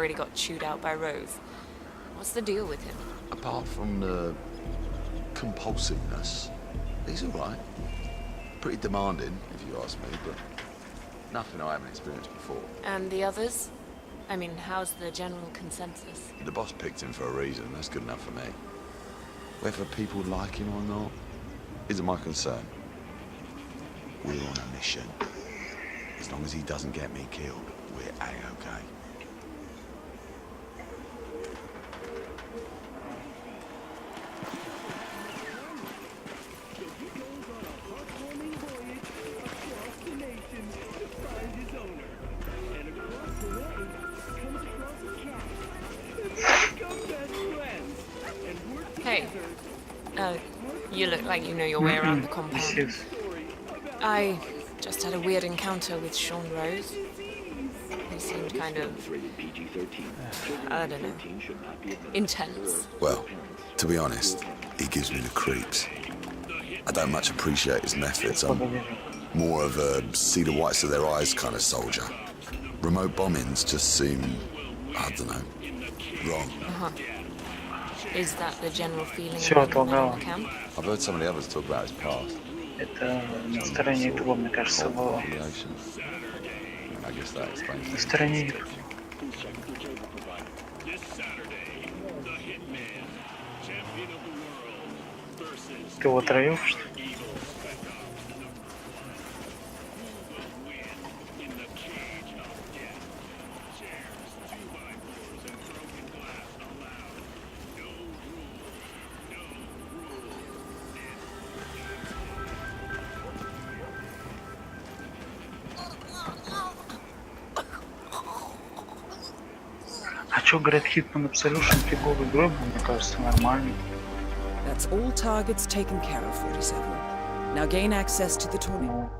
already got chewed out by Rose. What's the deal with him? Apart from the compulsiveness, he's all right. Pretty demanding, if you ask me, but nothing I haven't experienced before. And the others? I mean, how's the general consensus? The boss picked him for a reason. That's good enough for me. Whether people like him or not isn't my concern. We're on a mission. As long as he doesn't get me killed, we're A-okay. Hey, you look like you know your way around the compound. I just had a weird encounter with Sean Rose. He seemed kind of, I don't know, intense. Well, to be honest, he gives me the creeps. I don't much appreciate his methods. I'm more of a see the whites of their eyes kind of soldier. Remote bombings just seem, I don't know, wrong. Is that the general feeling of the men in the camp? I've heard some of the others talk about his past. Это на стороне того, мне кажется, было. I guess that explains На it. стороне их. Ты его троёшь, что ли? А чё, говорят, Hitman Absolution фиговый игрой был, мне кажется, нормальный. That's all targets taken care of, 47. Now gain access to the tornado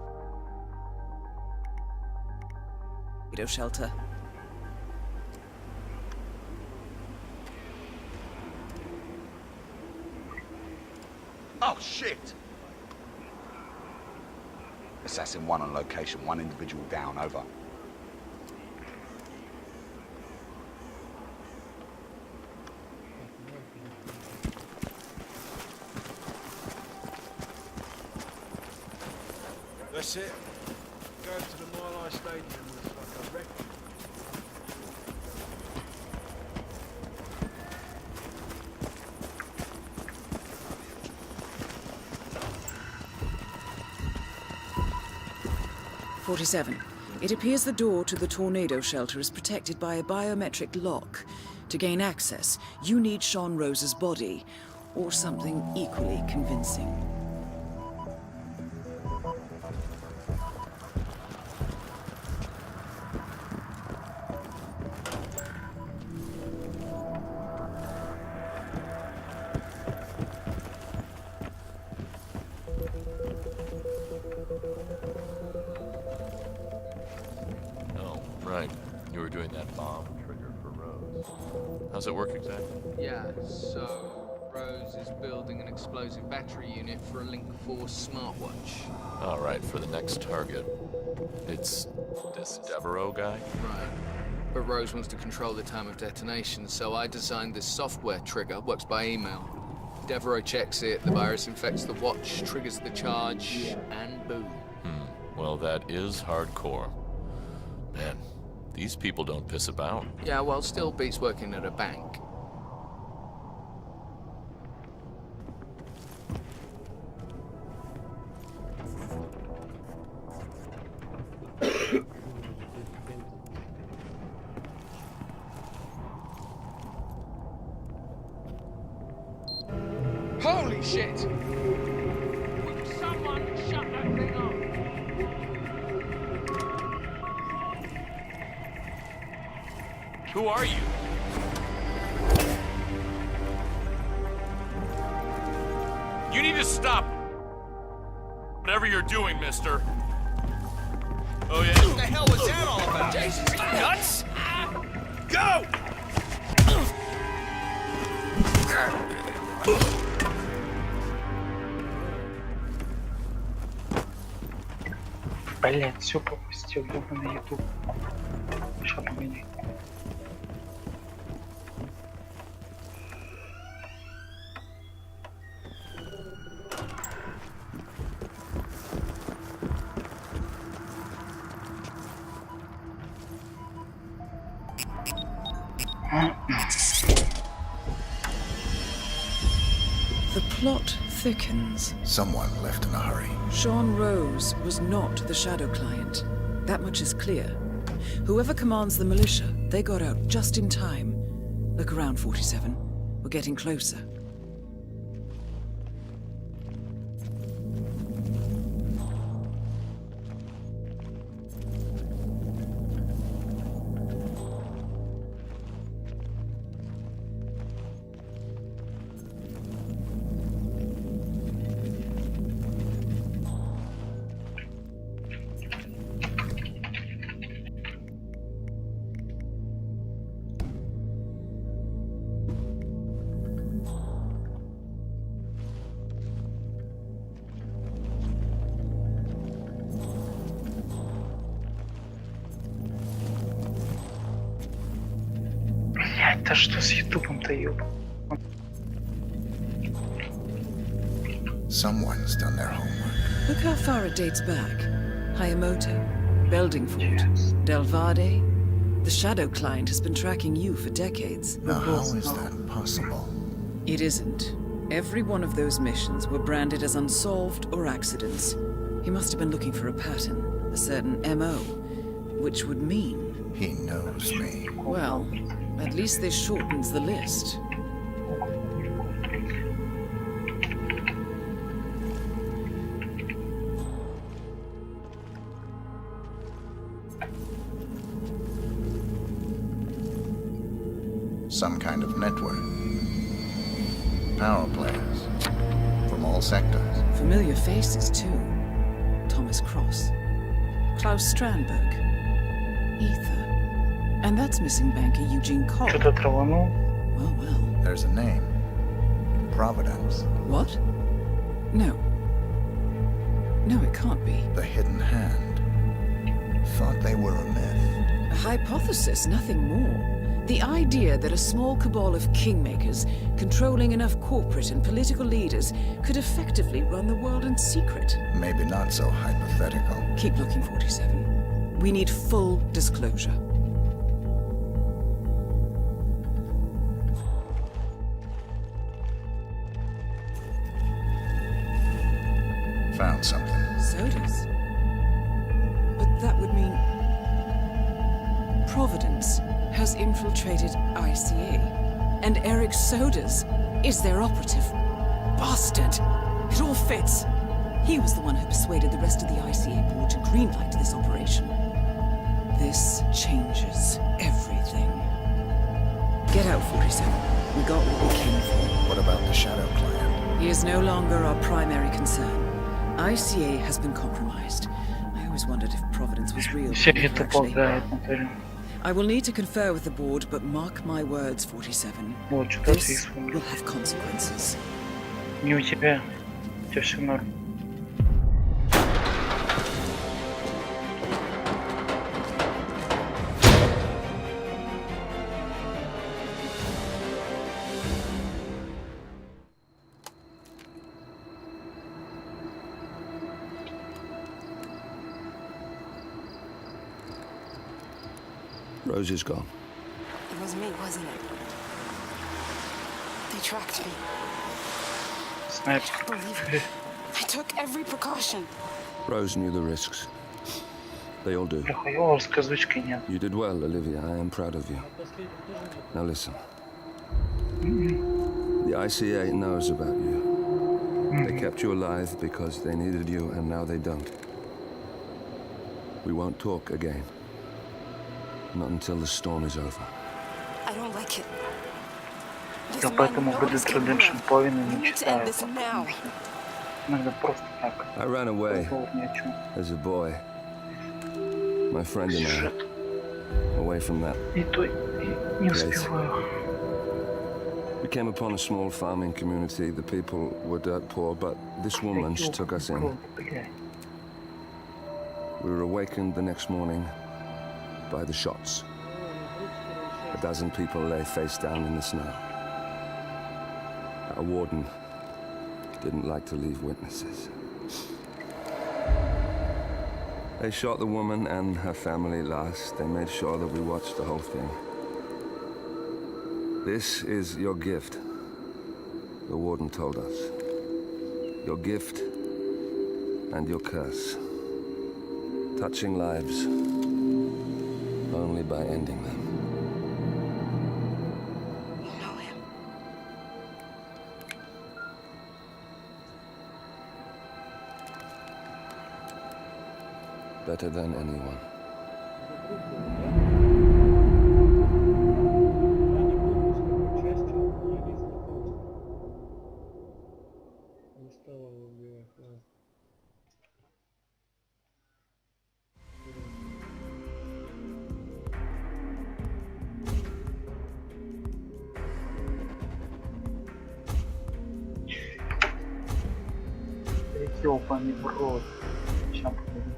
shelter. Oh, shit! Assassin 1 on location, 1 individual down, over. That's it. Go to the Mile High Stadium and it's like a record. It appears the door to the tornado shelter is protected by a biometric lock. To gain access, you need Sean Rose's body, or something equally convincing. Right. You were doing that bomb trigger for Rose. How's it work exactly? Yeah, so Rose is building an explosive battery unit for a Link 4 smartwatch. All right, for the next target. It's this Devereaux guy? Right. But Rose wants to control the time of detonation, so I designed this software trigger, works by email. Devereaux checks it, the virus infects the watch, triggers the charge, and boom. Well, that is hardcore. Man, these people don't piss about. Yeah, well, still beats working at a bank. Holy shit! Will someone shut that thing off? Who are you? You need to stop. Whatever you're doing, mister. Oh, yeah? What the hell was that all about? Jesus, nuts! Go! Блять, все пропустил, ёбаный YouTube. Что погоди. The plot thickens. Someone left in a hurry. Sean Rose was not the Shadow Client. That much is clear. Whoever commands the militia, they got out just in time. Look around, 47. We're getting closer. Да что с ютубом-то, ёб? Someone's done their homework. Look how far it dates back. Hayamoto, Beldingford, Delvade. The Shadow Client has been tracking you for decades. Now, how is that possible? It isn't. Every one of those missions were branded as unsolved or accidents. He must have been looking for a pattern, a certain MO, which would mean... He knows me. Well, at least this shortens the list. Some kind of network. Power players. From all sectors. Familiar faces, too. Thomas Cross. Klaus Strandberg. Ether. And that's missing banker Eugene Cole. Что-то траванул. Well, well. There's a name. Providence. What? No. No, it can't be. The hidden hand. Thought they were a myth. A hypothesis, nothing more. The idea that a small cabal of kingmakers, controlling enough corporate and political leaders, could effectively run the world in secret. Maybe not so hypothetical. Keep looking, 47. We need full disclosure. Found something. Sodas? But that would mean... Providence has infiltrated ICA. And Eric Sodas is their operative. Bastard! It all fits. He was the one who persuaded the rest of the ICA board to greenlight this operation. This changes everything. Get out, 47. We got what we came for. What about the Shadow Client? He is no longer our primary concern. ICA has been compromised. I always wondered if Providence was real. Все это полгает, Наталья. I will need to confer with the board, but mark my words, 47. Вот, что-то ты This вспомнил. will have consequences. Не у тебя. У тебя все норм. Rose is gone. It was me, wasn't it? They tracked me. I Снайпер. can't believe it. I took every precaution. Rose knew the risks. They all do. Бляха, его с козочкой нет. You did well, Olivia. I am proud of you. Now listen. The ICA knows about you. They kept you alive because they needed you, and now they don't. We won't talk again. Not until the storm is over. I don't like it. This Я man поэтому knows Red Dead the Redemption world. половину We не need to end читаю. this now. Иногда просто так. I ran away Разговор ни о чем. as a boy. My friend and I, Сюжет. away from that. И то и не успеваю. We came upon a small farming community. The people were dirt poor, but this woman took us in. Бля. We were awakened the next morning by the shots. A dozen people lay face down in the snow. Our warden didn't like to leave witnesses. They shot the woman and her family last. They made sure that we watched the whole thing. This is your gift. The warden told us. Your gift and your curse. Touching lives only by ending them. You know him. Better than anyone. Не стала его убивать, да. Ёбаный в рот. Сейчас покажу.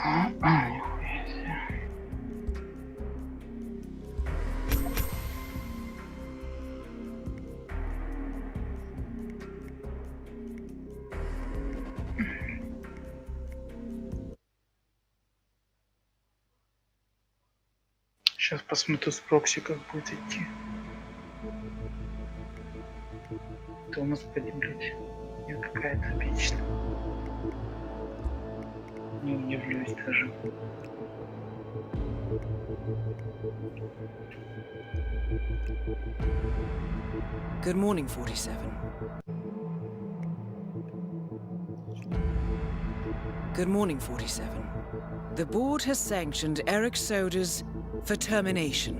Нихуя себе. Сейчас посмотрю с прокси, как будет идти. Да у нас, блядь, нет, какая-то вечная. Не удивлюсь даже. Good morning, 47. Good morning, 47. The board has sanctioned Eric Soda's for termination.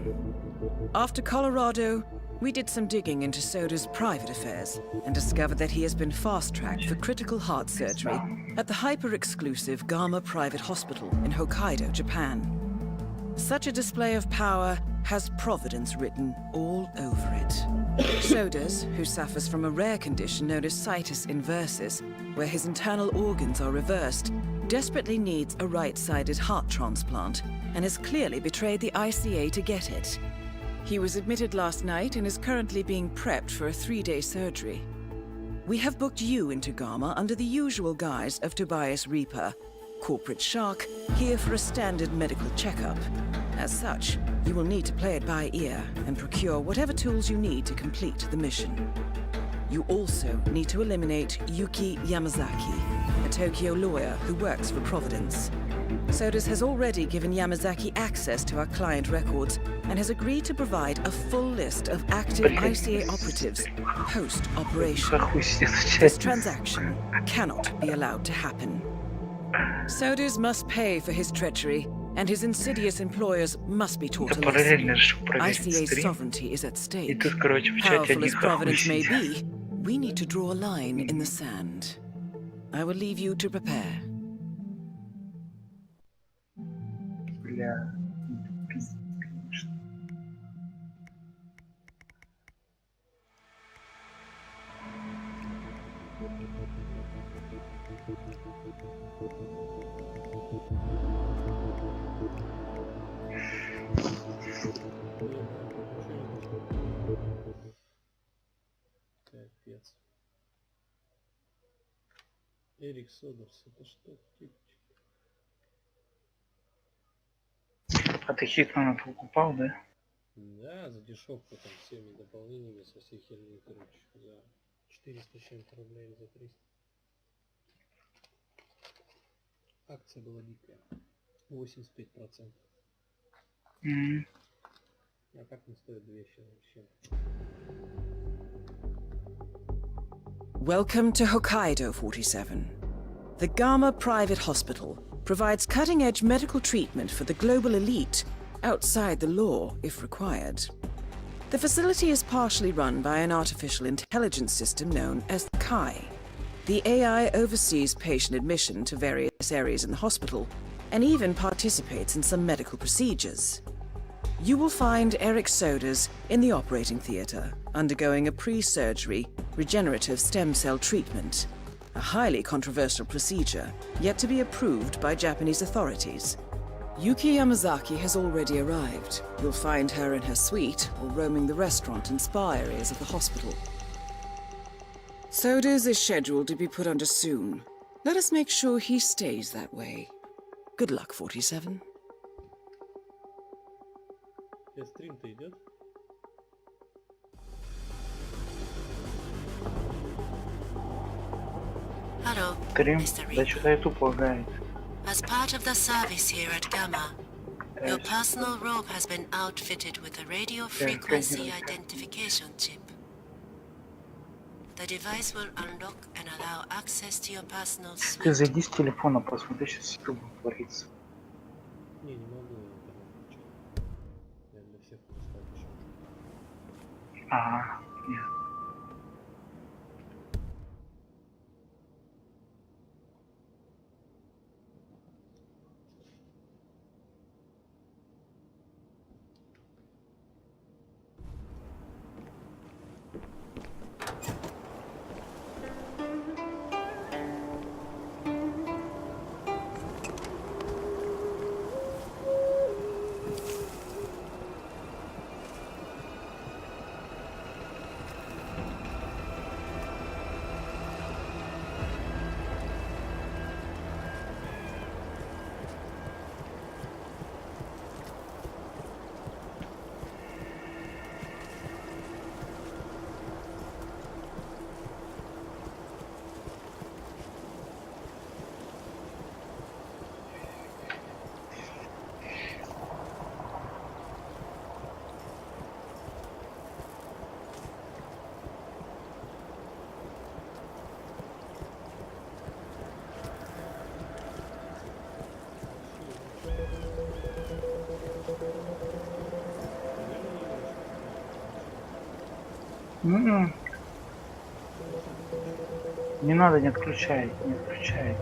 After Colorado, we did some digging into Soda's private affairs and discovered that he has been fast-tracked for critical heart surgery at the hyper-exclusive Gama Private Hospital in Hokkaido, Japan. Such a display of power has Providence written all over it. Sodas, who suffers from a rare condition known as situs inversus, where his internal organs are reversed, desperately needs a right-sided heart transplant and has clearly betrayed the ICA to get it. He was admitted last night and is currently being prepped for a 3-day surgery. We have booked you into Gama under the usual guise of Tobias Reaper, corporate shark, here for a standard medical checkup. As such, you will need to play it by ear and procure whatever tools you need to complete the mission. You also need to eliminate Yuki Yamazaki, a Tokyo lawyer who works for Providence. Sodas has already given Yamazaki access to our client records and has agreed to provide a full list of active ICA operatives post-operation. This transaction cannot be allowed to happen. Sodas must pay for his treachery, and his insidious employers must be taught a lesson. ICA's sovereignty is at stake. Powerful as Providence may be, we need to draw a line in the sand. I will leave you to prepare. Бля, пиздец, конечно. Капец. Эрик Содерс, это что? А ты Хитмана покупал, да? Да, за дешевку там всеми дополнениями со всей херней, короче, за 400 с чем-то рублей или за 300. Акция была дикая. 85%. А так не стоит 200 с чем-то. Welcome to Hokkaido, 47. The Gama Private Hospital provides cutting-edge medical treatment for the global elite outside the law, if required. The facility is partially run by an artificial intelligence system known as Kai. The AI oversees patient admission to various areas in the hospital and even participates in some medical procedures. You will find Eric Sodas in the operating theatre, undergoing a pre-surgery regenerative stem cell treatment. A highly controversial procedure, yet to be approved by Japanese authorities. Yuki Yamazaki has already arrived. You'll find her in her suite or roaming the restaurant and spa areas of the hospital. Sodas is scheduled to be put under soon. Let us make sure he stays that way. Good luck, 47. Стрим-то идет? Hello, Стрим, Mr. да Reed. что-то YouTube лагает. As part of the service here at Gamma, your personal robe has been outfitted with a radio frequency identification chip. The device will unlock and allow access to your personal Ты suite. зайди с телефона, посмотри, сейчас YouTube творится. Не могу я интернет включить. Я для всех поставлю. Ага, нет. Не надо, не отключай, не отключай.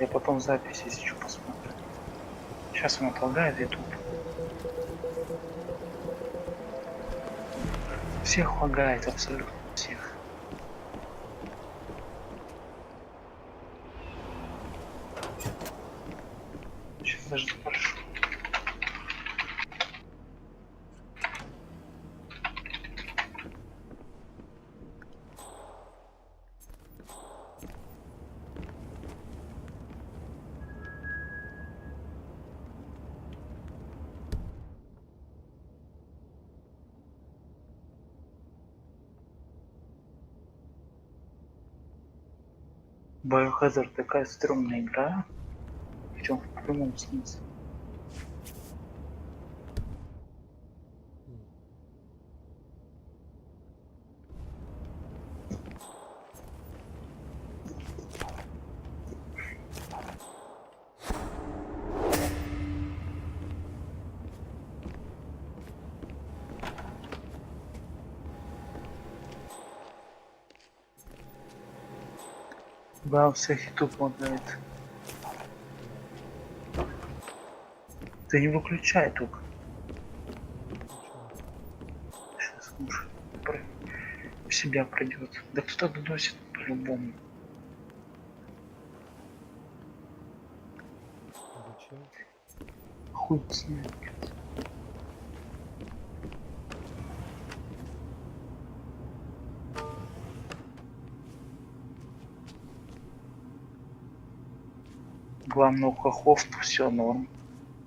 Я потом запись, если что, посмотрю. Сейчас он отлагает YouTube. Всех лагает, абсолютно всех. Сейчас даже спрошу. Biohazard такая стрёмная игра. Причем в прямом смысле. Да, у всех YouTube лагает. Ты не выключай только. Сейчас муж в себя придет. Да кто-то доносит по-любому. Хуй знает. Главное, у хохлов все норм.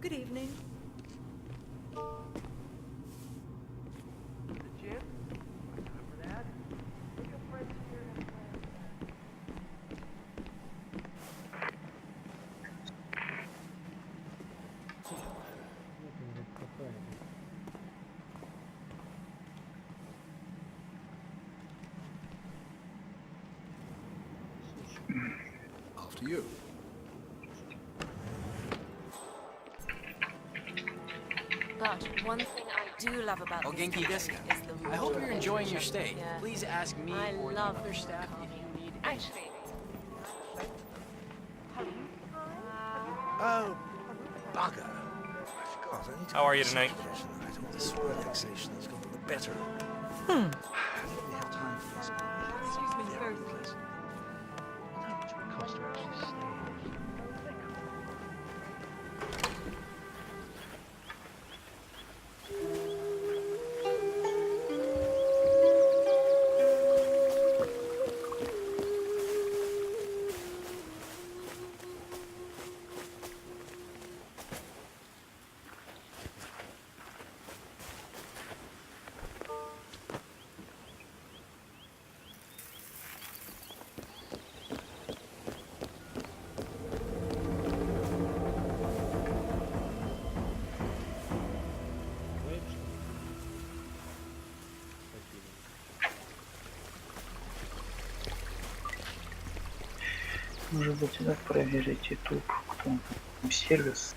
Good evening. After you. But one thing I do love about this Genki country desu. is the I hope you're rural enjoying your education. stay. Yeah. Please ask me I or the love other staff if you need. Actually, Oh, bugger. I forgot. I need to How are you tonight? This relaxation has gotten the better. I don't really have time for this. Excuse me, both. Может быть, надо проверить YouTube, кто там сервис.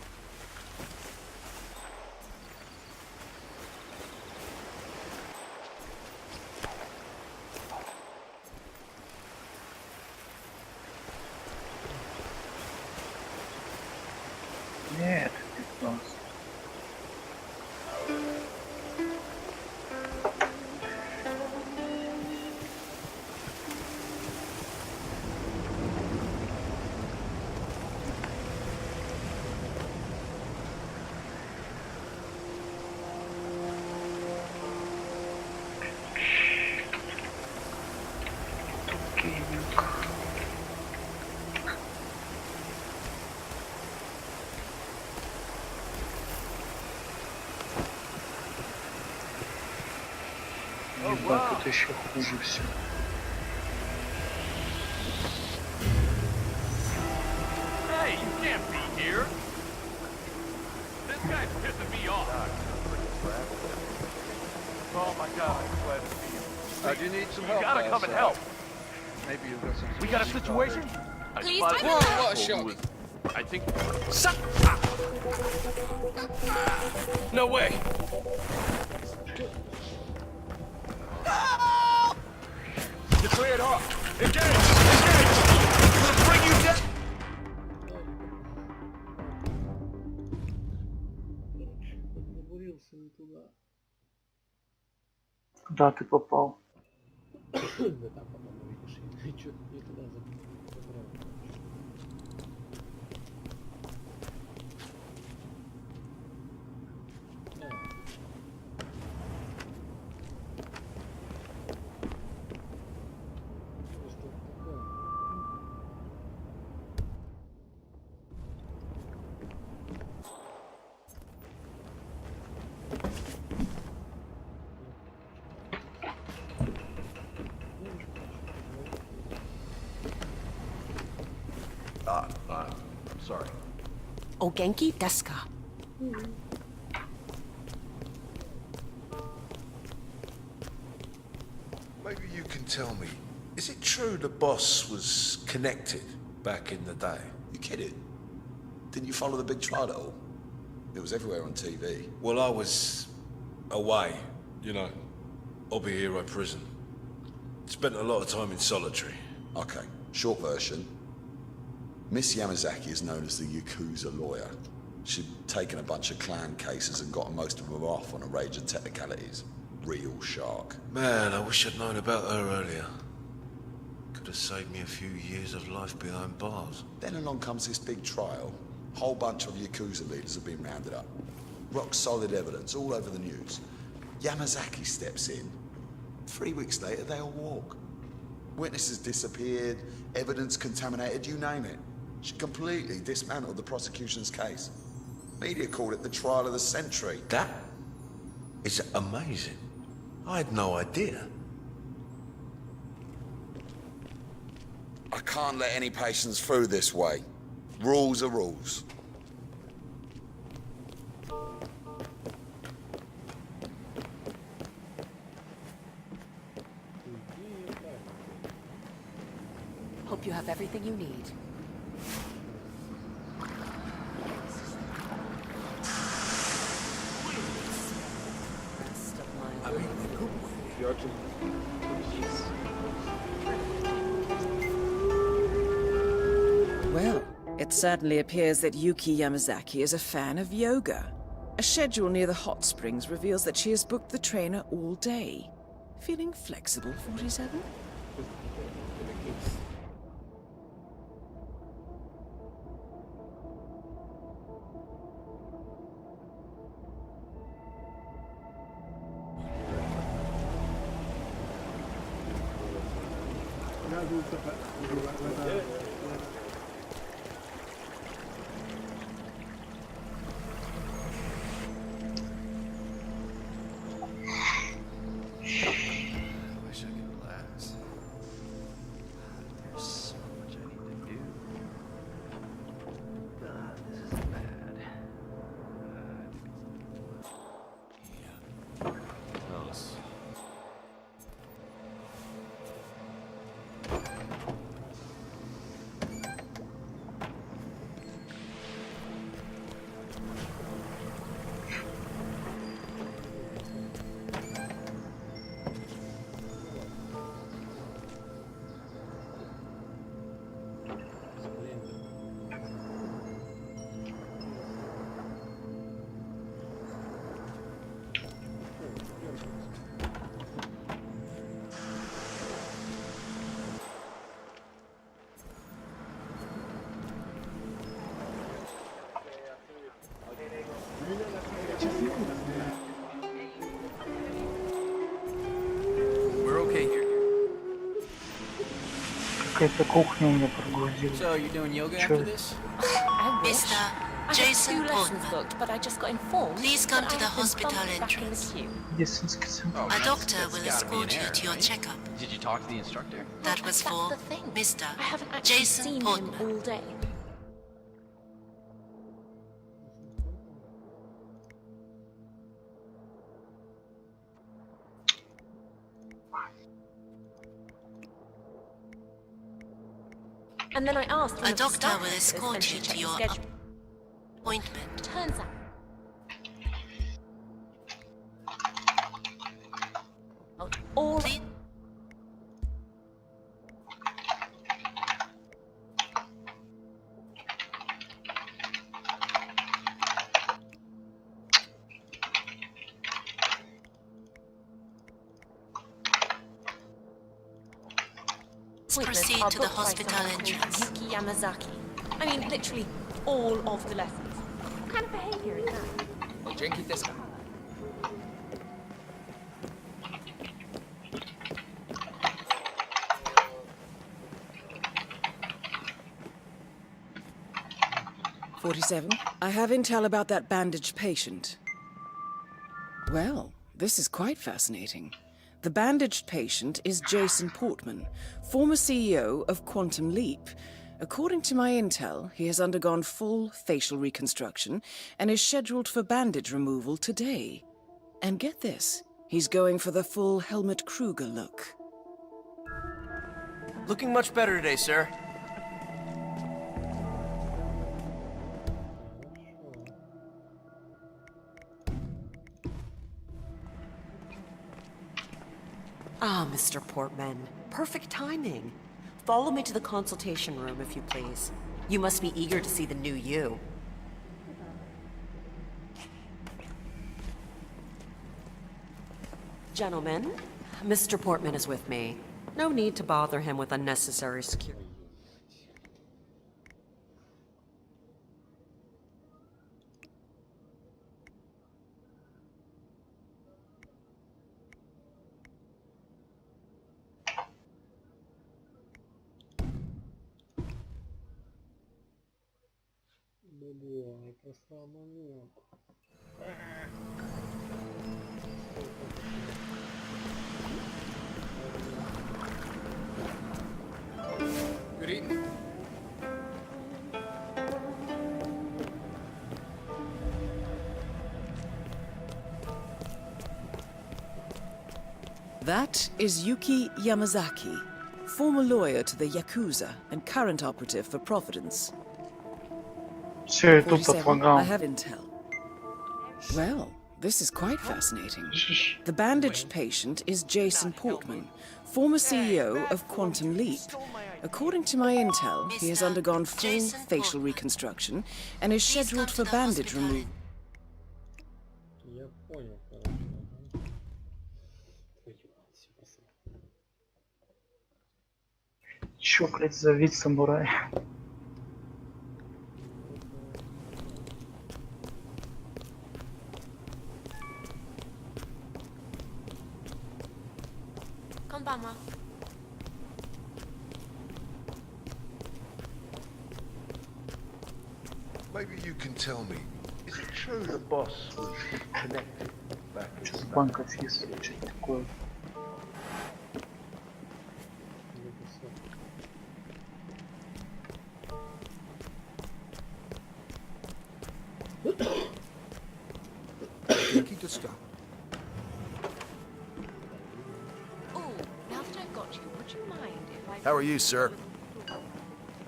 Нет, не класс. Ебать, тут еще хуже все. Hey, you can't be here. This guy's pissing me off. Oh my God, I'm glad to see you. Do you need some help? You gotta come and help. Maybe you've got something. We got a situation? Please I spotted don't- an Whoa, what a asshole who shock. was- I think. No way! You're cleared off. Engage! Engage! We'll bring you down! Договорился не туда. Куда ты попал? Да там потом увидишь. Я что-то не туда забрал. Sorry. O Genki desu ka? Maybe you can tell me, is it true the boss was connected back in the day? You kidding? Didn't you follow the big trial at all? It was everywhere on TV. Well, I was away, you know, Obihiro prison. Spent a lot of time in solitary. Okay, short version. Miss Yamazaki is known as the Yakuza lawyer. She'd taken a bunch of clan cases and gotten most of them off on a range of technicalities. Real shark. Man, I wish I'd known about her earlier. Could have saved me a few years of life behind bars. Then along comes this big trial. Whole bunch of Yakuza leaders have been rounded up. Rock solid evidence all over the news. Yamazaki steps in. 3 weeks later, they all walk. Witnesses disappeared, evidence contaminated, you name it. She completely dismantled the prosecution's case. Media called it the trial of the century. That is amazing. I had no idea. I can't let any patients through this way. Rules are rules. Hope you have everything you need. Well, it certainly appears that Yuki Yamazaki is a fan of yoga. A schedule near the hot springs reveals that she has booked the trainer all day. Feeling flexible, 47? Wish I could relax. There's so much I need to do. This is bad. Close. We're okay here. Какая-то кухня у меня прогрузилась. So, you're doing yoga Sure. after this? I wish. Mr. I had Jason 2 lessons Portman, booked, but I just got informed. please come that to I the have been hospital bumped back in the entrance. queue. Медицинский центр. A doctor will escort you to your checkup. Did you talk to the instructor? That was That's for the thing. Mr. I haven't actually Jason seen Portman. him all day. And then I asked one A of the doctor staff will nurses when escort she you to checked the your schedule. appointment. Turns out. All Please. appointments proceed are to the booked by hospital someone called entrance. Yuki Yamazaki. I mean, literally all of the lessons. What kind of behavior is that? Jinky disco. "47, I have intel about that bandaged patient." Well, this is quite fascinating. The bandaged patient is Jason Portman, former CEO of Quantum Leap. According to my intel, he has undergone full facial reconstruction and is scheduled for bandage removal today. And get this, he's going for the full Helmut Kruger look. Looking much better today, sir. Ah, Mr. Portman. Perfect timing. Follow me to the consultation room, if you please. You must be eager to see the new you. Gentlemen, Mr. Portman is with me. No need to bother him with unnecessary security. Good evening. That is Yuki Yamazaki, former lawyer to the Yakuza and current operative for Providence. Все, и тут 47, отлагал. I have intel. Well, this is quite fascinating. The bandaged patient is Jason Portman, former CEO of Quantum Leap. According to my intel, he has undergone full Jason facial Portman. reconstruction and is Please scheduled come for to the bandage hospital removal. Я понял, короче. Ага. Твою мать, пацан. Чё, блядь, за вид самурая? maybe you can tell me, is it true the boss was connected back in Что-то банк офис, что-то такое. Oh, now that I've got you, would you mind if I... How are you, sir?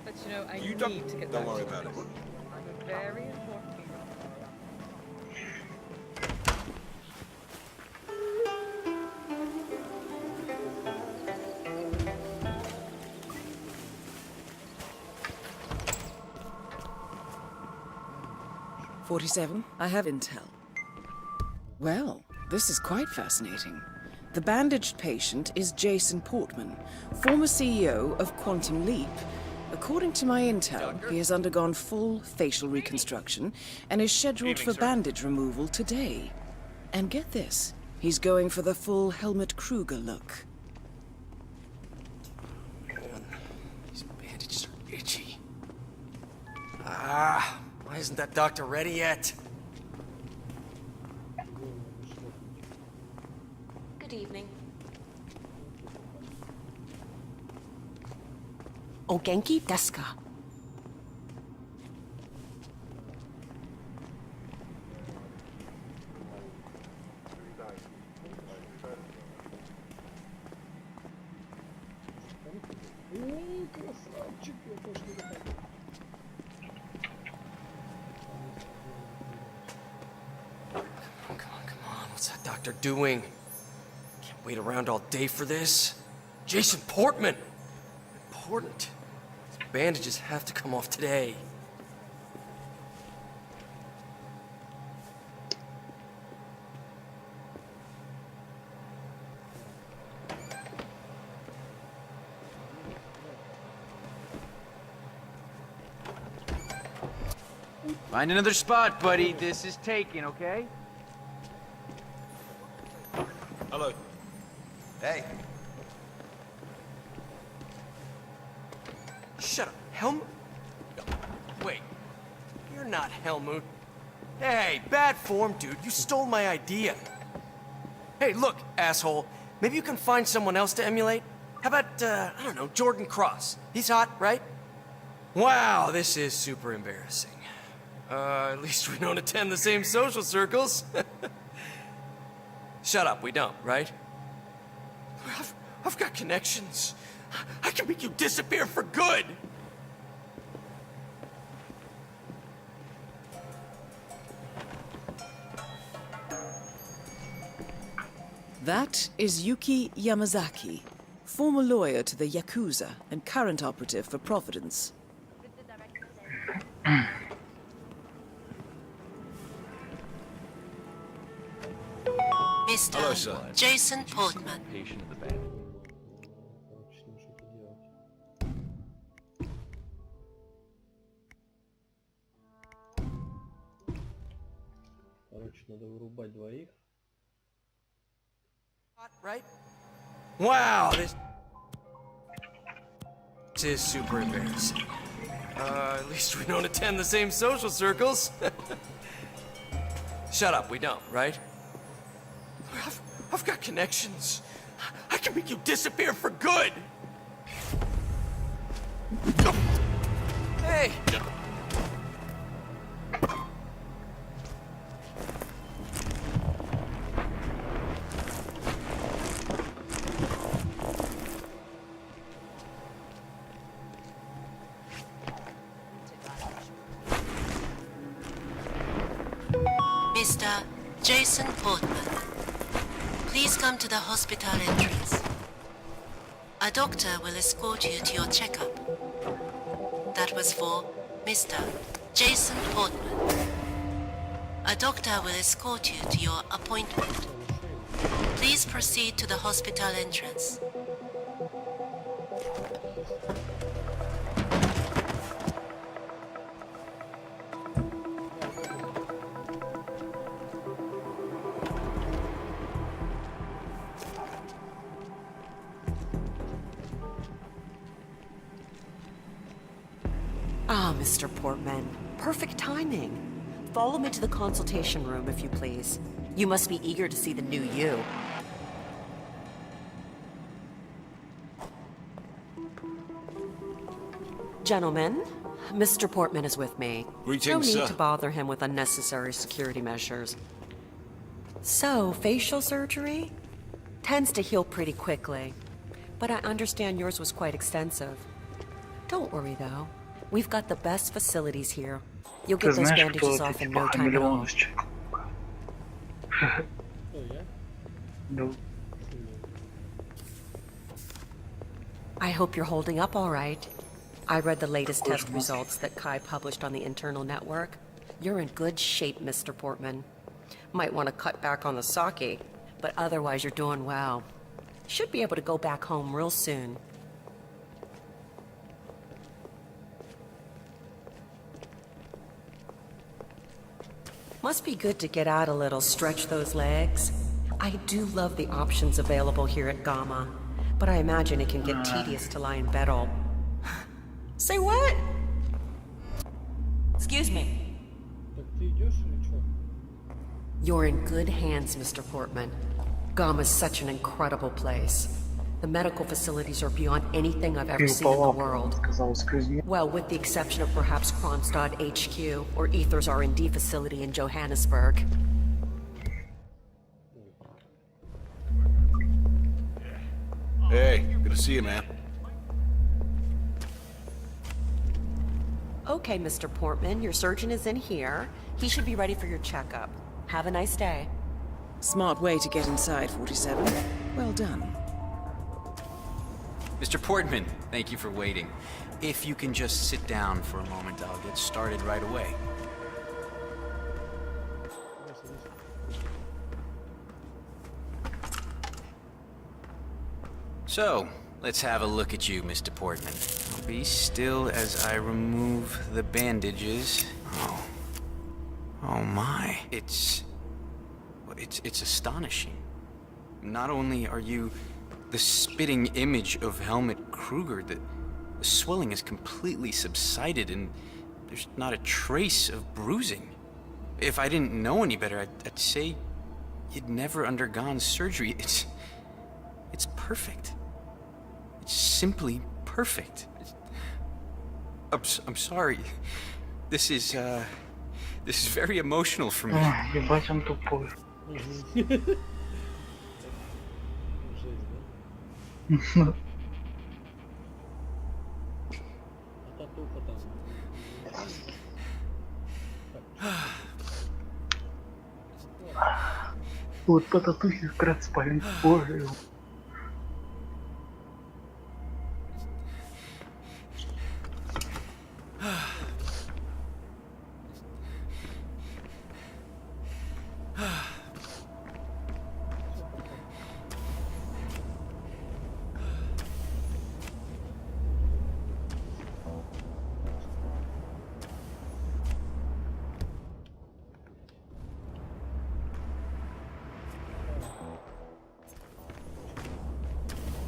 But you know, I You need don't- to get don't back worry to about this. it. I'm a very important people. "47, I have intel." Well, this is quite fascinating. The bandaged patient is Jason Portman, former CEO of Quantum Leap. According to my intel, he has undergone full facial reconstruction and is scheduled for bandage removal today. And get this, he's going for the full Helmut Kruger look. These bandages are itchy. Ah, why isn't that doctor ready yet? Good evening. O genki desu ka? Come on, what's that doctor doing? Can't wait around all day for this. Jason Portman! Important. These bandages have to come off today. Find another spot, buddy. This is taken, okay? Hello. Hey. Shut up, Helmut. Wait, you're not Helmut. Hey, bad form, dude. You stole my idea. Hey, look, asshole. Maybe you can find someone else to emulate? How about, I don't know, Jordan Cross? He's hot, right? Wow, this is super embarrassing. At least we don't attend the same social circles. Shut up, we don't, right? I've got connections. I can make you disappear for good. That is Yuki Yamazaki, former lawyer to the Yakuza and current operative for Providence. Mr. Hello, sir. Jason Portman. Patient of the bandit. Короче, с ним что-то делать. Короче, надо вырубать двоих. Hot, right? Wow, this is super embarrassing. At least we don't attend the same social circles. Shut up, we don't, right? I've got connections. I can make you disappear for good. Hey! Mr. Jason Portman. Please come to the hospital entrance. A doctor will escort you to your checkup. That was for Mr. Jason Portman. A doctor will escort you to your appointment. Please proceed to the hospital entrance. Mr. Portman. Perfect timing. Follow me to the consultation room, if you please. You must be eager to see the new you. Gentlemen, Mr. Portman is with me. Greetings, No need sir. to bother him with unnecessary security measures. So, facial surgery? Tends to heal pretty quickly. But I understand yours was quite extensive. Don't worry, though. We've got the best facilities here. You'll Ты get those знаешь, кто bandages это off in типа no time at all. хамелеон из Человека-паука? Ну, I hope you're holding up all right. I read the latest Какой test же results that Kai published on the internal network. You're in good shape, Mr. Portman. Might want to cut back on the sake, but otherwise you're doing well. Should be able to go back home real soon. Must be good to get out a little, stretch those legs. I do love the options available here at Gamma, but I imagine it can get tedious to lie in bed all... Say what? Excuse me. Так ты идешь или что? You're in good hands, Mr. Portman. Gamma's such an incredible place. The medical facilities are beyond anything I've ever seen in the world. сказал, скрызни. Well, with the exception of perhaps Kronstadt HQ or Ether's R&D facility in Johannesburg. Hey, good to see you, man. Okay, Mr. Portman, your surgeon is in here. He should be ready for your checkup. Have a nice day. Smart way to get inside, 47. Well done. Mr. Portman, thank you for waiting. If you can just sit down for a moment, I'll get started right away. So, let's have a look at you, Mr. Portman. Be still as I remove the bandages. Oh my. It's astonishing. Not only are you the spitting image of Helmut Kruger, the swelling has completely subsided and there's not a trace of bruising. If I didn't know any better, I'd say you'd never undergone surgery. It's perfect. It's simply perfect. I'm sorry. This is very emotional for me. Ебать, он тупой. Вот по татухе как раз спалить позже.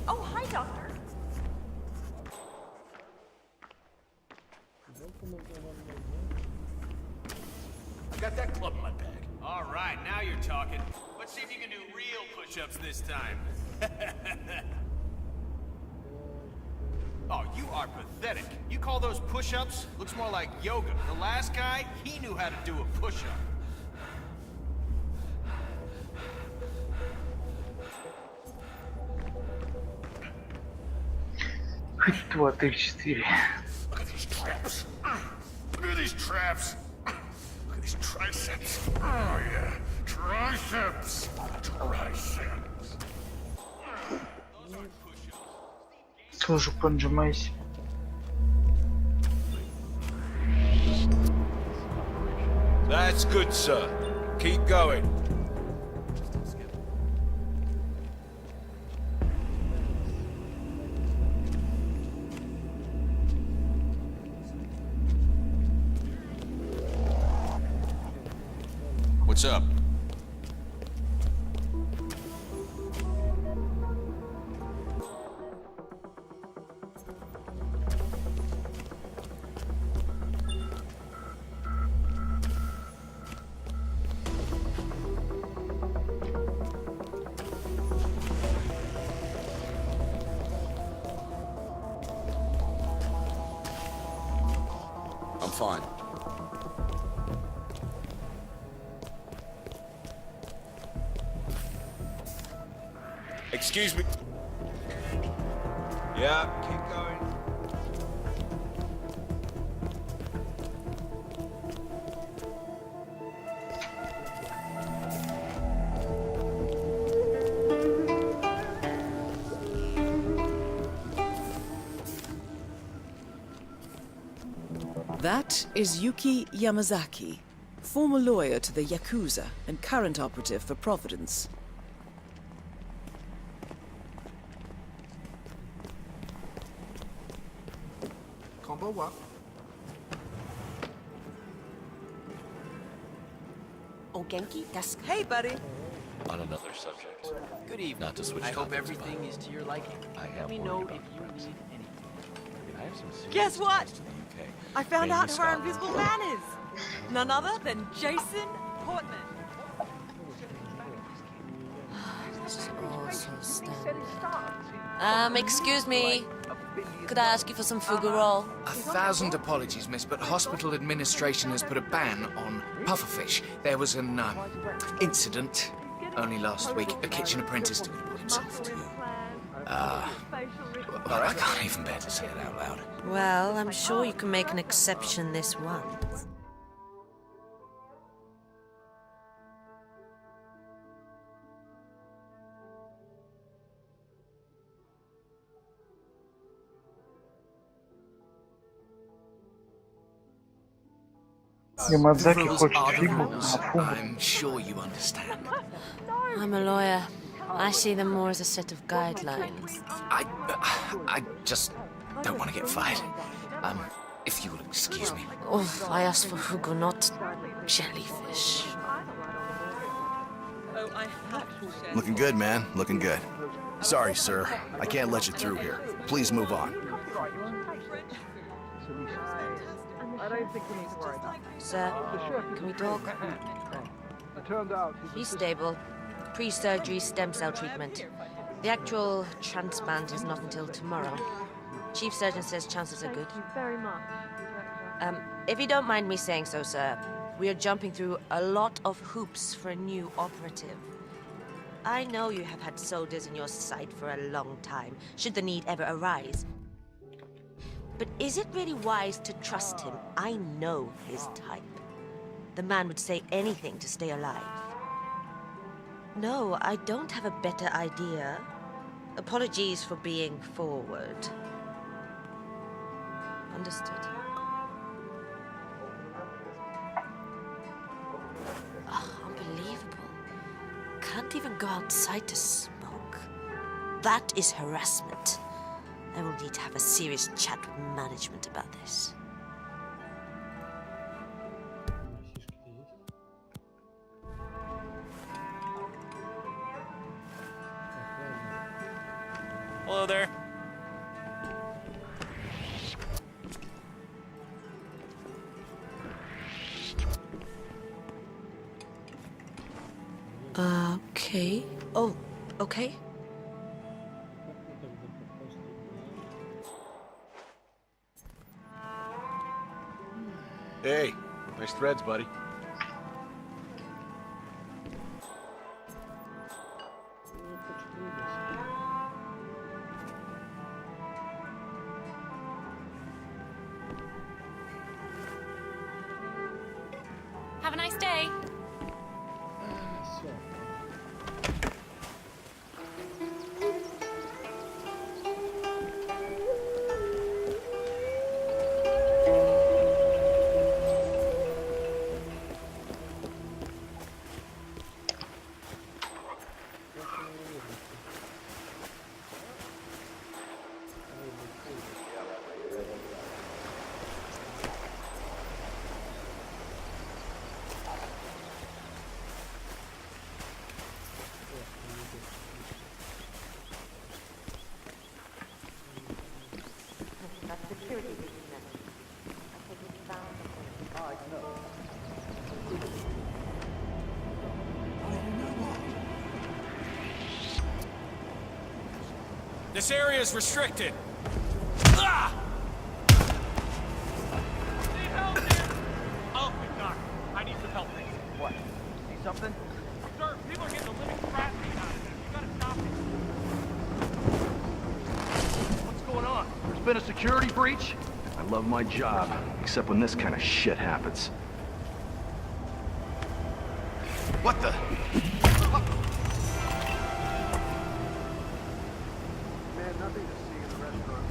Oh, hi, Doctor. I got that club in my bag. All right, now you're talking. Let's see if you can do real push-ups this time. Oh, you are pathetic. You call those push-ups? Looks more like yoga. The last guy, he knew how to do a push-up. Хоть 2, 3, 4. Look at these traps. Look at these traps. Look at these triceps. Oh, yeah. Triceps. Triceps. Тоже поджимайся. That's good, sir. Keep going. What's up? fine. Excuse me. Yeah, keep going. That is Yuki Yamazaki, former lawyer to the Yakuza and current operative for Providence. Combo what? Oh, Genki, that's... Hey, buddy. On another subject. Good evening. Not to switch I hope topics, everything but is to your liking. I Let have me worried know about if you the need privacy. anything. I have some serious Guess what? ties to the UK. I found mainly out who our Scotland. invisible man is. None other than Jason Portman. This is all so standard. Excuse me. Could I ask you for some fouguerol? 1,000 apologies, miss, but hospital administration has put a ban on pufferfish. There was an incident only last week. A kitchen apprentice took it upon himself to... well, I can't even bear to say it out loud. Well, I'm sure you can make an exception this once. Ямадзаки Rules хочет are the фигу, rules. а фугу. I'm sure you understand. I'm a lawyer. I see them more as a set of guidelines. I just don't want to get fired. If you will excuse me. Oh, I asked for fugu, not jellyfish. Looking good, man. Looking good. Sorry, sir. I can't let you through here. Please move on. Sir, can we talk? He's stable. Pre-surgery stem cell treatment. The actual transplant is not until tomorrow. Chief surgeon says chances are good. If you don't mind me saying so, sir, we are jumping through a lot of hoops for a new operative. I know you have had soldiers in your sight for a long time, should the need ever arise. But is it really wise to trust him? I know his type. The man would say anything to stay alive. No, I don't have a better idea. Apologies for being forward. Understood. Oh, unbelievable. Can't even go outside to smoke. That is harassment. I will need to have a serious chat with management about this. Hello there. Okay. Oh, okay. Hey, nice threads, buddy. Have a nice day. This area is restricted. Ah! Need help here! something? Sir, people are getting the living crap beat out of them. You gotta stop it. What's going on? There's been a security breach? I love my job, except when this kind of shit happens. What the? Man, nothing to see in the restaurant.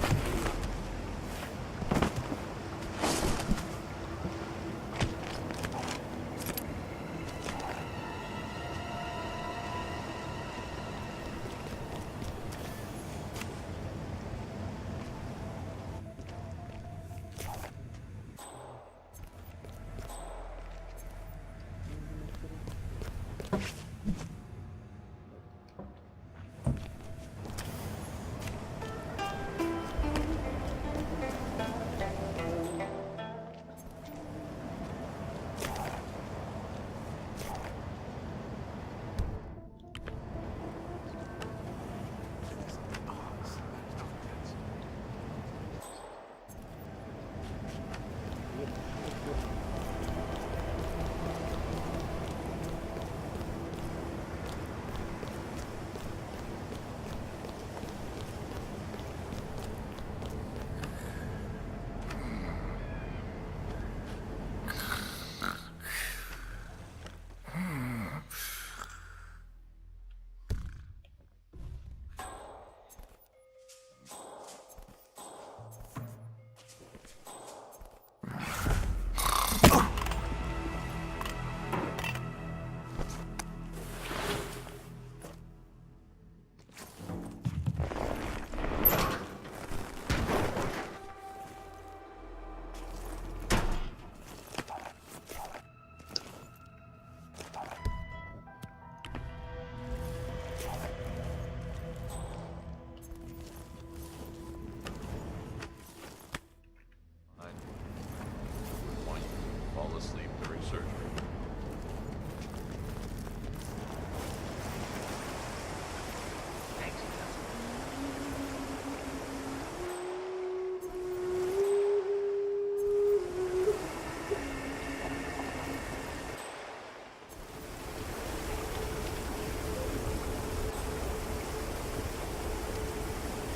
Fall asleep during surgery.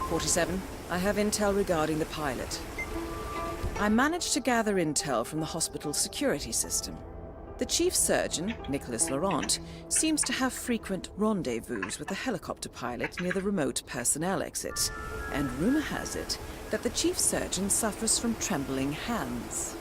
"47, I have intel regarding the pilot. I managed to gather intel from the hospital's security system. The chief surgeon, Nicholas Laurent, seems to have frequent rendezvous with the helicopter pilot near the remote personnel exit, and rumor has it that the chief surgeon suffers from trembling hands.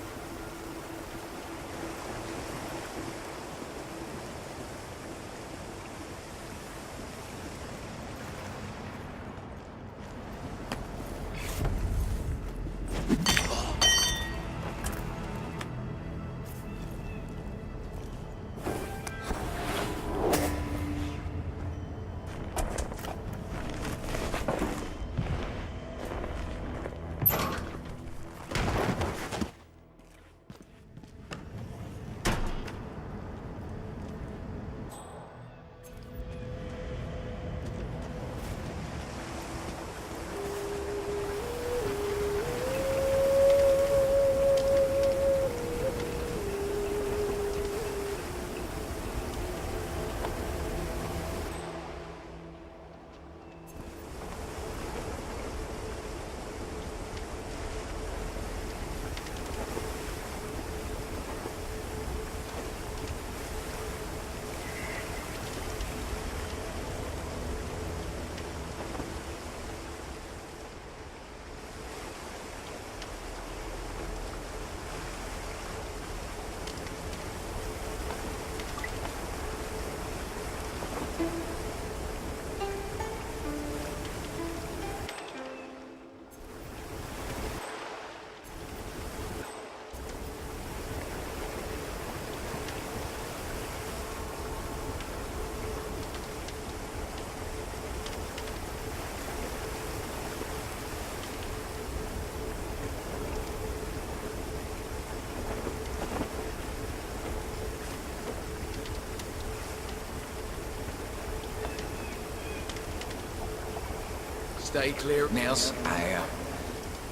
Stay clear. Nels, I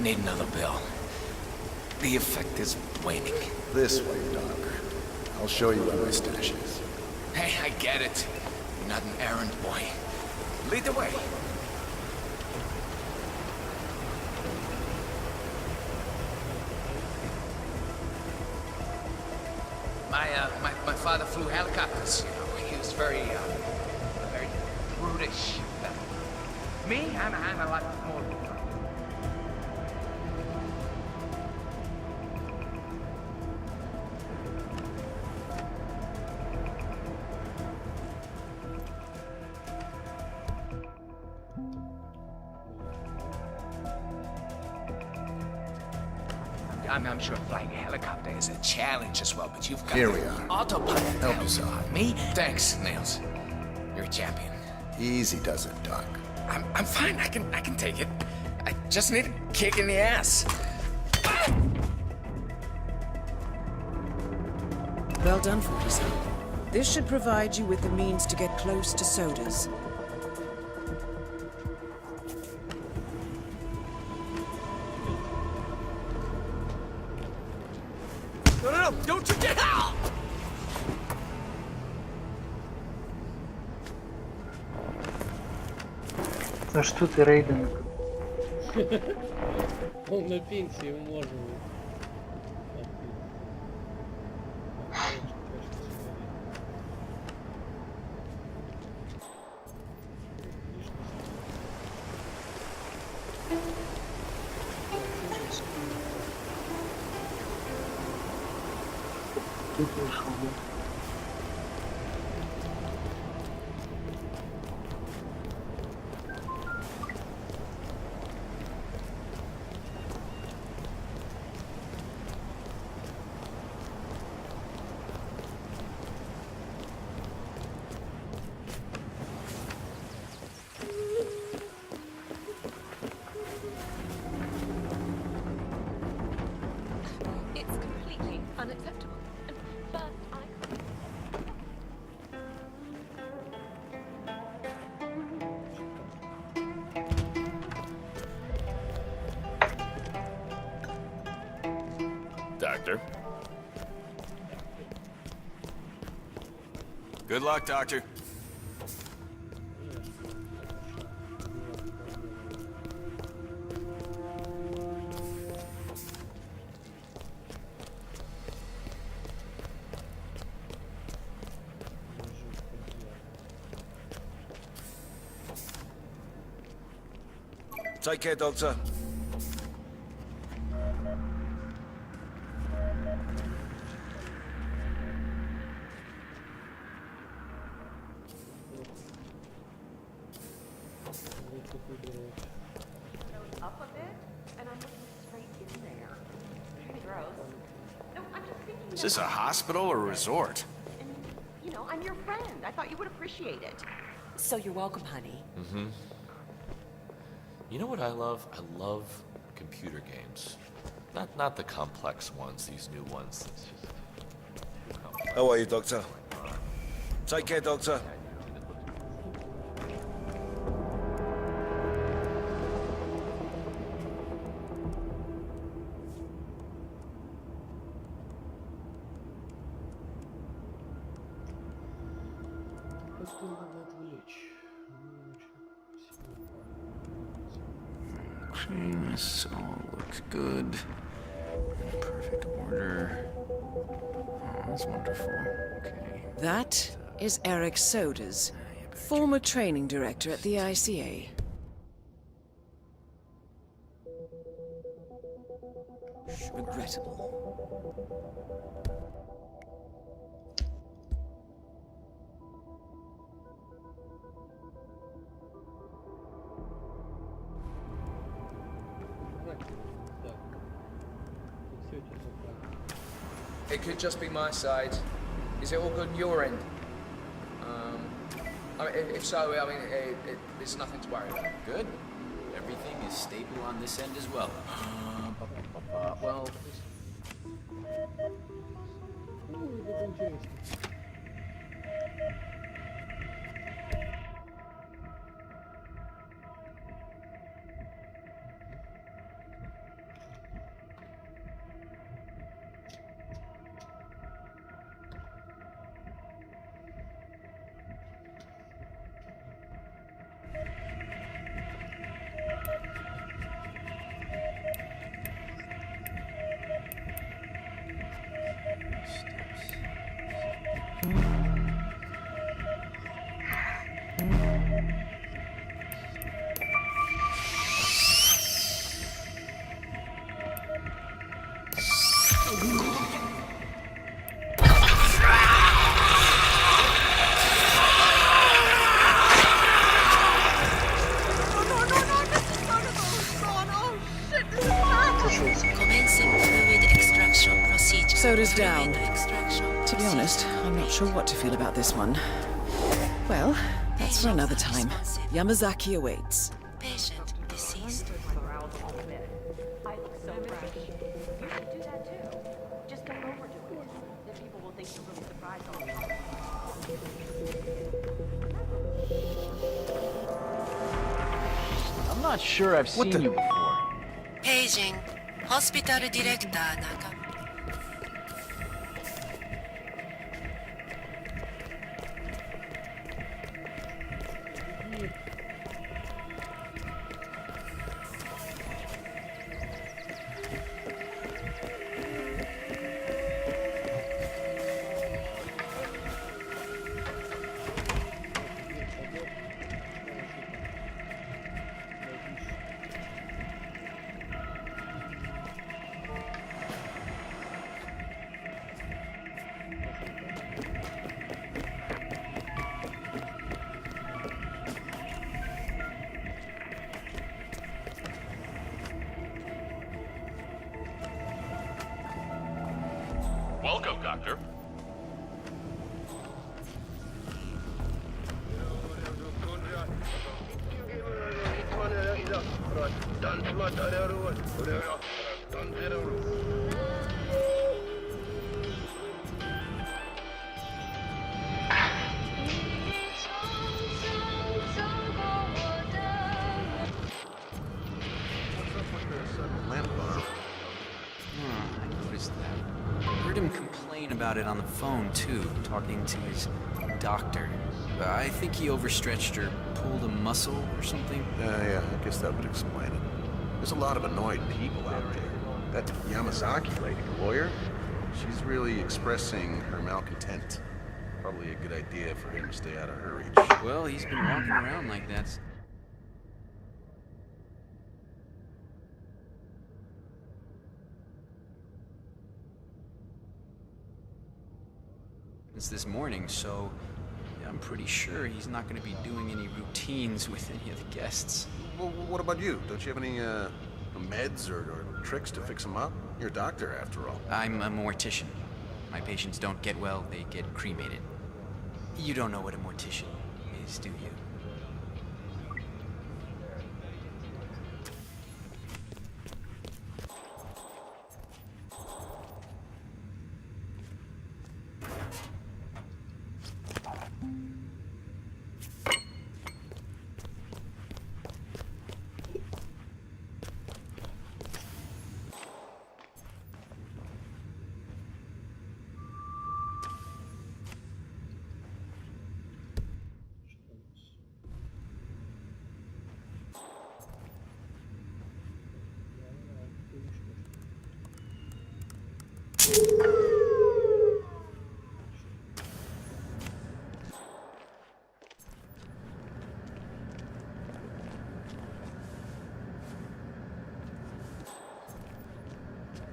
need another bill. The effect is waning. This way, Doc. I'll show you where my stash is. Hey, I get it. You're not an errand boy. Lead the way. My father flew helicopters, you know. He was very brutish. Me, I'm a lot more. I'm sure flying a helicopter is a challenge as well, but you've got Here we are. autopilot. Help yourself. Me? Thanks, Nails. You're a champion. Easy does it, Doc. I'm fine. I can take it. I just need a kick in the ass. Well done, 47. This should provide you with the means to get close to sodas. No, don't you get out! За что ты, Рейден? Он на пенсии, ему можно. Ты пришел, да? It's completely unacceptable. But I... Doctor. Good luck, Doctor. Take care, Doctor. Up a bit, and I'm looking straight in there. Pretty gross. No, I'm just thinking. Is this a hospital or a resort? And, you know, I'm your friend. I thought you would appreciate it. So you're welcome, honey. Mm-hmm. You know what I love? I love computer games. Not the complex ones, these new ones. It's just... How are you, Doctor? Take care, Doctor. Okay, this all looks good. In perfect order. Oh, that's wonderful. Okay. That is Eric Sodas, former training director at the ICA. Regrettable. It could just be my side. Is it all good on your end? I mean, if so, I mean, there's nothing to worry about. Good. Everything is stable on this end as well. Well... To be honest, I'm not sure what to feel about this one. Well, that's for another time. Yamazaki awaits. Patient deceased. I look so fresh. You should do that too. Just don't overdo it. Then people will think you're really surprised all the time. I'm not sure I've seen you before. Paging. Hospital Director Naga. Welcome, Doctor. I noticed that. I heard him complain about it on the phone, too, talking to his doctor. I think he overstretched or pulled a muscle or something. Yeah, I guess that would explain it. There's a lot of annoyed people out there. That Yamazaki lady, the lawyer, she's really expressing her malcontent. Probably a good idea for him to stay out of her reach. Well, he's been walking around like that. It's this morning, so I'm pretty sure he's not going to be doing any routines with any of the guests. Well, what about you? Don't you have any meds or tricks to fix them up? You're a doctor, after all. I'm a mortician. My patients don't get well, they get cremated. You don't know what a mortician is, do you?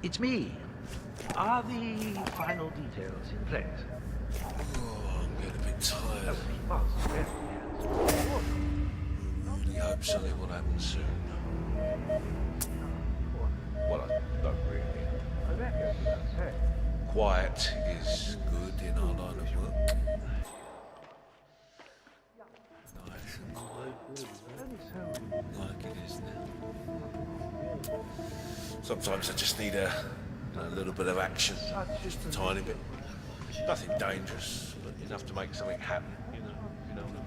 It's me. Are the final details in place? Oh, I'm getting a bit tired. Oh, we must really. I really hope something will happen soon. Well, I don't really. Quiet is good in our line of work. Nice and quiet. Like it is now. Sometimes I just need a little bit of action, just a tiny bit. Nothing dangerous, but enough to make something happen, you know what I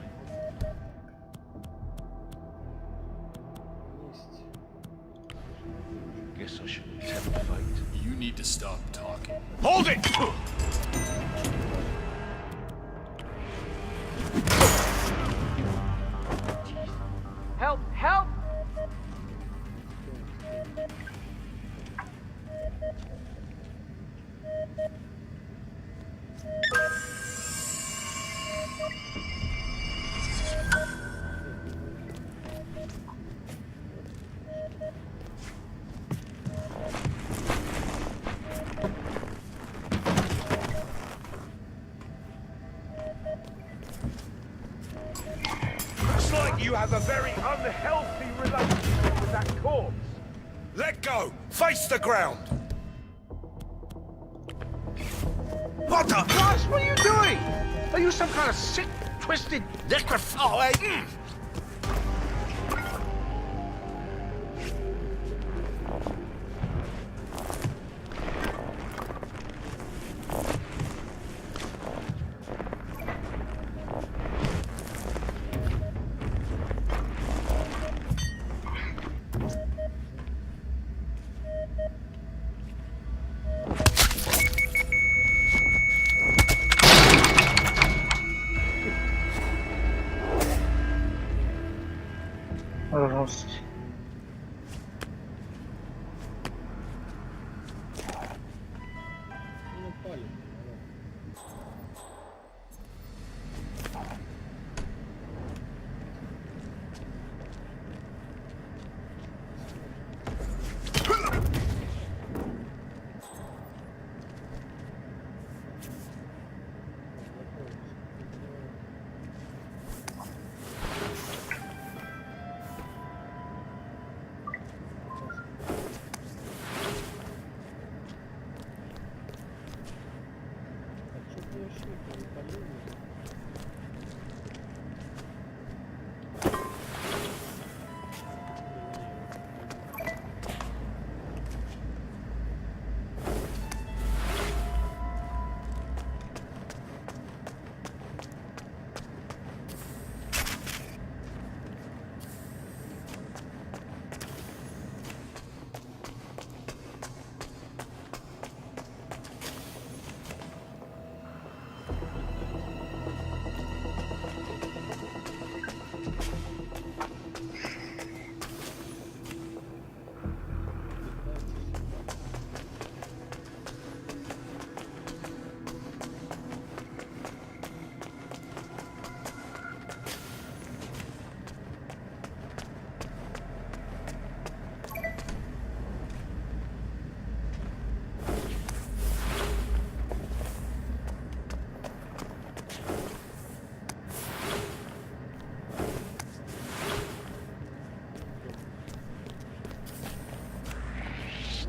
mean? Guess I should tempt fate. You need to stop talking. Hold it! Help! Help! Looks like you have a very unhealthy relationship with that corpse. Let go! Face the ground! What the? Ross, what are you doing? Are you some kind of sick, twisted necroph... Oh, hey. Жесть.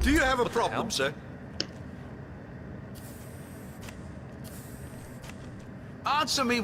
Do you have a problem, sir? Answer me